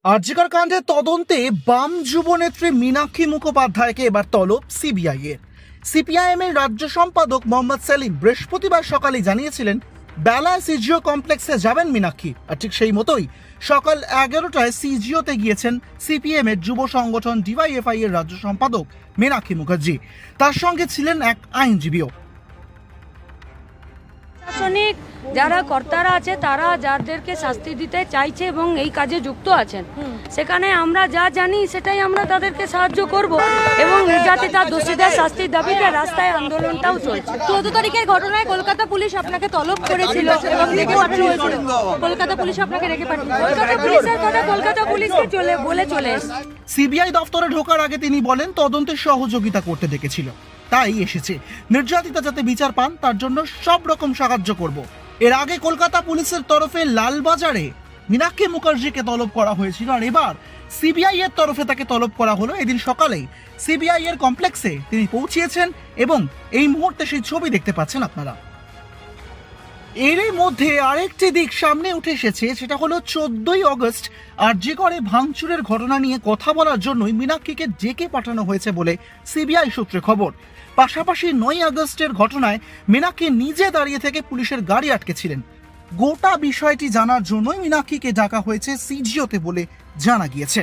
আরজিকর কাণ্ডের তদন্তে বাম যুবনেত্রী মীনাক্ষী মুখোপাধ্যায়কে এবার তলব সিবিআই এর। সিপিআইএম এর রাজ্য সম্পাদক মোহাম্মদ সেলিম বৃহস্পতিবার সকালে জানিয়েছিলেন বেলায় সিজিও কমপ্লেক্সে যাবেন মীনাক্ষী, আর ঠিক সেই মতোই সকাল 11টায় সিজিওতে গিয়েছেন সিপিএম এর যুব সংগঠন ডিওয়াইএফআই এর রাজ্য সম্পাদক মীনাক্ষী মুখার্জি। তার সঙ্গে ছিলেন এক আইনজীবীও। প্রশাসনিক যারা কর্তারা আছে তারা যাদেরকে শাস্তি দিতে চাইছে এবং এই কাজে যুক্ত আছেন, সেখানে আমরা যা জানি সেটাই আমরা তাদেরকে সাহায্য করব এবং নির্যাতিত দোষীদের শাস্তির দাবিতে রাস্তায় আন্দোলনটাও চলছে। 14 তারিখের ঘটনায় কলকাতা পুলিশ আপনাকে তলব করেছিল এবং রেখে পাঠানো হয়েছিল। কলকাতা পুলিশ আপনাকে রেখে পাঠিয়েছিল। কলকাতা পুলিশের কথা কলকাতা পুলিশকে চলে এসেছে। সিবিআই দফতরে ঢোকার আগে তিনি বলেন তদন্তে সহযোগিতা করতে দেখেছিল, তাই এসেছে। নির্যাতিতা যাতে বিচার পান তার জন্য সব রকম সাহায্য করব। এর আগে কলকাতা পুলিশের তরফে লালবাজারে মীনাক্ষী মুখার্জিকে তলব করা হয়েছিল, আর এবার সিবিআই এর তরফে তাকে তলব করা হলো। এদিন সকালেই সিবিআই এর কমপ্লেক্সে তিনি পৌঁছিয়েছেন এবং এই মুহূর্তে সেই ছবি দেখতে পাচ্ছেন আপনারা। এরই মধ্যে আরেকটি দিক সামনে উঠে এসেছে, সেটা হলো 14ই অগস্ট আরজিকরে ভাঙচুরের ঘটনা নিয়ে কথা বলার জন্যই মীনাক্ষীকে ডেকে পাঠানো হয়েছে বলে সিবিআই সূত্রে খবর। পাশাপাশি 9ই আগস্টের ঘটনায় মীনাক্ষী নিজে দাঁড়িয়ে থেকে পুলিশের গাড়ি আটকেছিলেন। গোটা বিষয়টি জানার জন্যই মীনাক্ষীকে ডাকা হয়েছে সিজিওতে বলে জানা গিয়েছে।